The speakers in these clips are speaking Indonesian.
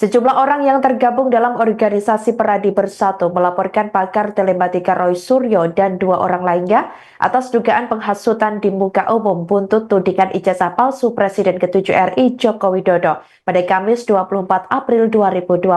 Sejumlah orang yang tergabung dalam organisasi Peradi Bersatu melaporkan pakar telematika Roy Suryo dan dua orang lainnya atas dugaan penghasutan di muka umum buntut tudingan ijazah palsu Presiden ke-7 RI Joko Widodo pada Kamis 24 April 2025.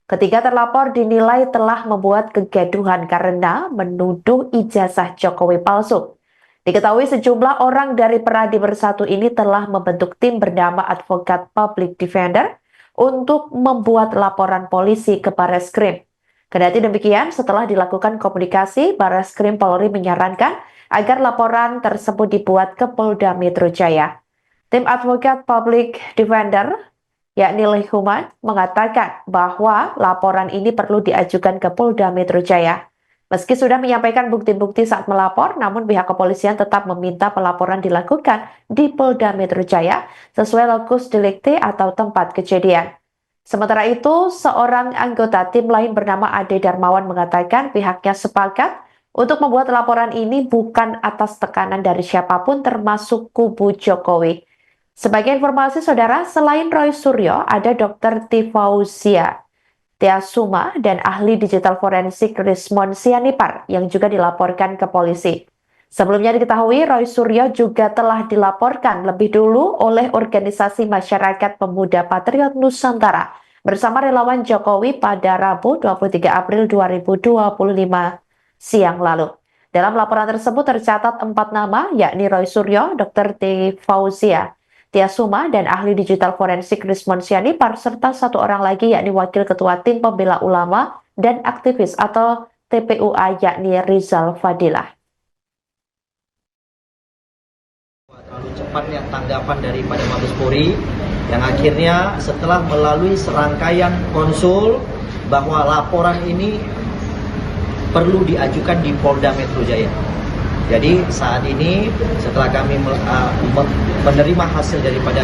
Ketiga terlapor dinilai telah membuat kegaduhan karena menuduh ijazah Jokowi palsu. Diketahui sejumlah orang dari Peradi Bersatu ini telah membentuk tim bernama Advokat Public Defender untuk membuat laporan polisi ke Barreskrim. Kendati demikian, setelah dilakukan komunikasi, Barreskrim Polri menyarankan agar laporan tersebut dibuat ke Polda Metro Jaya. Tim Advokat Public Defender, yakni Lehuman, mengatakan bahwa laporan ini perlu diajukan ke Polda Metro Jaya. Meski sudah menyampaikan bukti-bukti saat melapor, namun pihak kepolisian tetap meminta pelaporan dilakukan di Polda Metro Jaya sesuai lokus delikti atau tempat kejadian. Sementara itu, seorang anggota tim lain bernama Ade Darmawan mengatakan pihaknya sepakat untuk membuat laporan ini bukan atas tekanan dari siapapun termasuk kubu Jokowi. Sebagai informasi saudara, selain Roy Suryo, ada Dr. Tifauzia Tiasuma dan ahli digital forensik Rismon Sianipar yang juga dilaporkan ke polisi. Sebelumnya diketahui Roy Suryo juga telah dilaporkan lebih dulu oleh organisasi masyarakat pemuda Patriot Nusantara bersama relawan Jokowi pada Rabu 23 April 2025 siang lalu. Dalam laporan tersebut tercatat 4 nama, yakni Roy Suryo, Dr. Tifauzia Tiasuma, dan ahli digital forensik Rismon Sianipar, serta satu orang lagi yakni Wakil Ketua Tim Pembela Ulama dan Aktivis atau TPUA yakni Rizal Fadilah. Terlalu cepatnya tanggapan daripada Mabes Polri yang akhirnya setelah melalui serangkaian konsul bahwa laporan ini perlu diajukan di Polda Metro Jaya. Jadi saat ini setelah kami menerima hasil daripada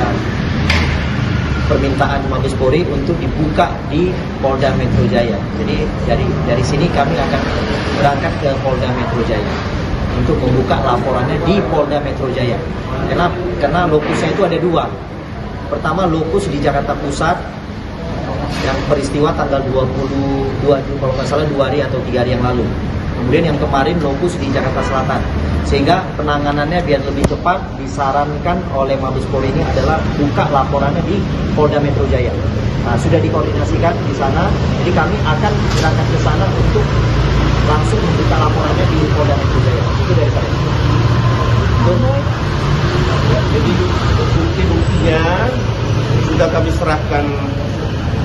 permintaan Mabes Polri untuk dibuka di Polda Metro Jaya. Jadi dari sini kami akan berangkat ke Polda Metro Jaya untuk membuka laporannya di Polda Metro Jaya. Karena lokusnya itu ada dua. Pertama lokus di Jakarta Pusat yang peristiwa tanggal 22 kalau nggak salah 2 hari atau 3 hari yang lalu. Kemudian yang kemarin lokus di Jakarta Selatan. Sehingga penanganannya biar lebih cepat disarankan oleh Mabes Polri ini adalah buka laporannya di Polda Metro Jaya. Nah, sudah dikoordinasikan di sana. Jadi kami akan berangkat ke sana untuk langsung membuka laporannya di Polda Metro Jaya. Itu dari saya. Jadi bukti-buktinya sudah kami serahkan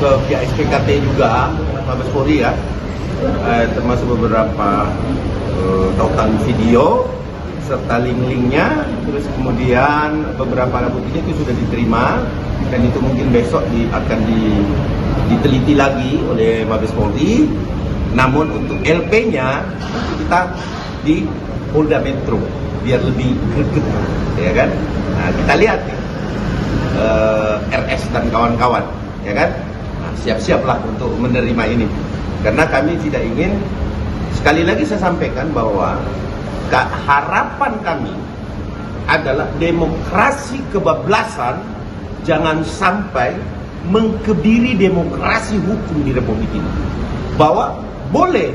ke pihak SPKT juga, Mabes Polri ya, termasuk beberapa tautan video serta link-linknya, terus kemudian beberapa alat buktinya itu sudah diterima dan itu mungkin besok akan diteliti lagi oleh Mabes Polri. Namun untuk LP-nya kita di Polda Metro biar lebih greget, ya kan? Nah, kita lihat nih RS dan kawan-kawan, ya kan? Nah, siap-siaplah untuk menerima ini. Karena kami tidak ingin, sekali lagi saya sampaikan bahwa harapan kami adalah demokrasi kebablasan jangan sampai mengkebiri demokrasi hukum di Republik ini. Bahwa boleh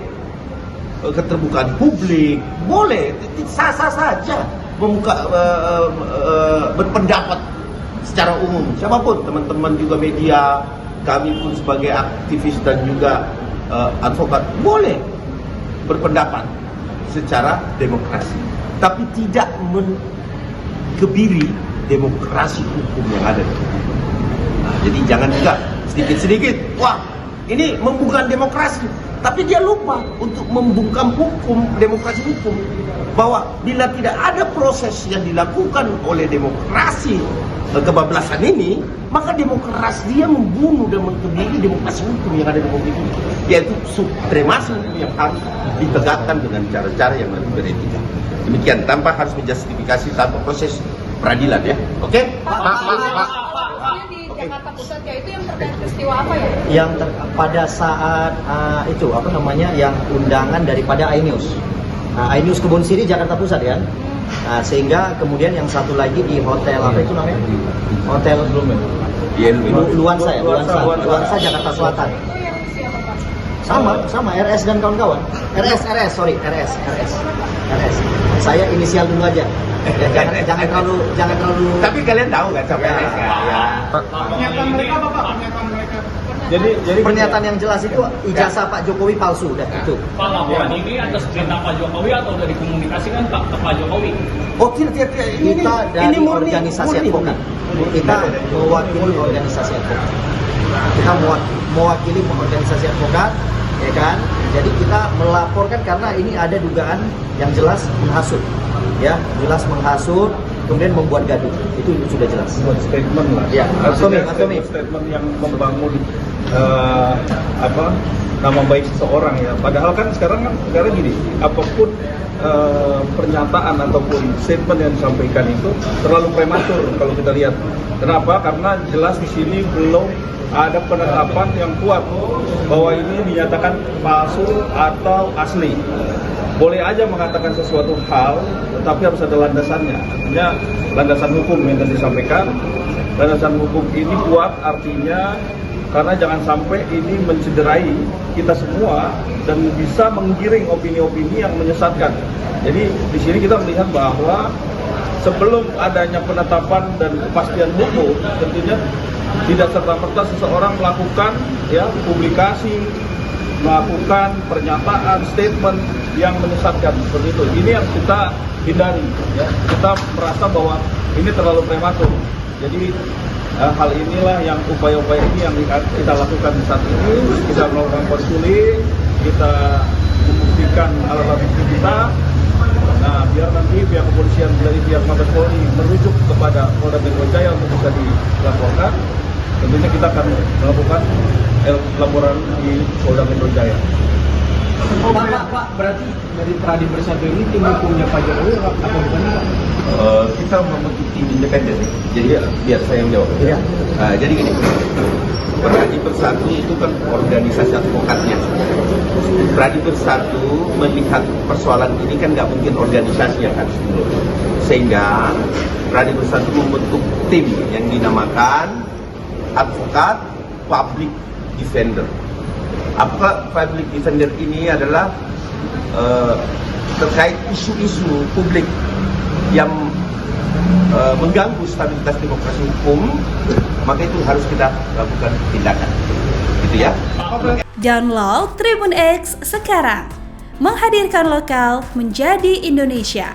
keterbukaan publik, boleh sah-sah saja membuka berpendapat secara umum. Siapapun, teman-teman juga media, kami pun sebagai aktivis dan juga advokat boleh berpendapat secara demokrasi, tapi tidak mengkebiri demokrasi hukum yang ada. Nah, jadi jangan juga sedikit-sedikit, wah ini membungkam demokrasi, tapi dia lupa untuk membungkam hukum, demokrasi hukum, bahwa bila tidak ada proses yang dilakukan oleh demokrasi kebablasan ini, maka demokrasi dia membunuh dan mengkebiri demokrasi hukum yang ada di Republik ini, yaitu supremasi hukum yang harus ditegakkan dengan cara-cara yang lebih beretika. Demikian, tanpa harus menjustifikasi, tanpa proses peradilan, ya. Oke? Pak. Di Jakarta Pusat ya, itu yang terkait peristiwa apa ya? Yang pada saat itu apa namanya, yang undangan daripada iNews. iNews Kebon Siri Jakarta Pusat ya. Sehingga kemudian yang satu lagi di hotel apa itu namanya? Hotel Luansa Jakarta Selatan. Sama RS dan kawan-kawan. RS. Saya inisial dulu aja. Jangan terlalu. Tapi kalian tahu kan siapa Ya. RS? Ya. Pernyataan mereka apa Pak? Pernyataan mereka. Jadi Pernyataan yang jelas itu ijazah Pak Jokowi palsu, udah itu. Pak, laporan ini atas perintah Pak Jokowi atau dari dikomunikasikan ke Pak Jokowi? Oh tidak. Kita dari organisasi advokat. Kita mewakili organisasi advokat. Kita mewakili organisasi advokat, ya kan? Jadi kita melaporkan karena ini ada dugaan yang jelas menghasut, ya, jelas menghasut, kemudian membuat gaduh. Itu sudah jelas. Buat statement lah. Ya, Mas Tommy. Statement yang membangun nama baik seseorang ya. Padahal kan sekarang gini, apapun pernyataan ataupun statement yang disampaikan itu terlalu prematur kalau kita lihat. Kenapa? Karena jelas di sini belum ada penetapan yang kuat bahwa ini dinyatakan palsu atau asli. Boleh aja mengatakan sesuatu hal, tetapi harus ada landasannya. Artinya landasan hukum yang tadi disampaikan. Landasan hukum ini kuat artinya karena jangan sampai ini mencederai kita semua dan bisa menggiring opini-opini yang menyesatkan. Jadi di sini kita melihat bahwa sebelum adanya penetapan dan kepastian hukum, tentunya tidak serta-merta seseorang melakukan publikasi, melakukan pernyataan, statement yang menyesatkan seperti itu. Ini yang kita hindari. Ya. Kita merasa bahwa ini terlalu prematur. Jadi hal inilah yang upaya-upaya ini yang kita lakukan saat ini. Kita melakukan konseling, kita membuktikan alat-alat bukti kita. Nah, biar nanti pihak kepolisian dari pihak Mabes Polri merujuk kepada Polda Metro Jaya untuk bisa dilaporkan. Tentunya kita akan melakukan laporan di Polda Metro Jaya. Pak, berarti dari Pradi Bersatu ini tim hukumnya Pak Jokowi atau bukan Pak? Kita membentuk tim independen. Jadi biar saya yang jawab. Iya. Jadi gini, Pradi Bersatu itu kan organisasi advokatnya. Pradi Bersatu melihat persoalan ini kan nggak mungkin organisasi yang kan, sehingga Pradi Bersatu membentuk tim yang dinamakan Advokat Public Defender. Advokat Public Defender ini adalah terkait isu-isu publik yang mengganggu stabilitas demokrasi hukum, maka itu harus kita lakukan tindakan, gitu ya. Download Tribun X sekarang, menghadirkan lokal menjadi Indonesia.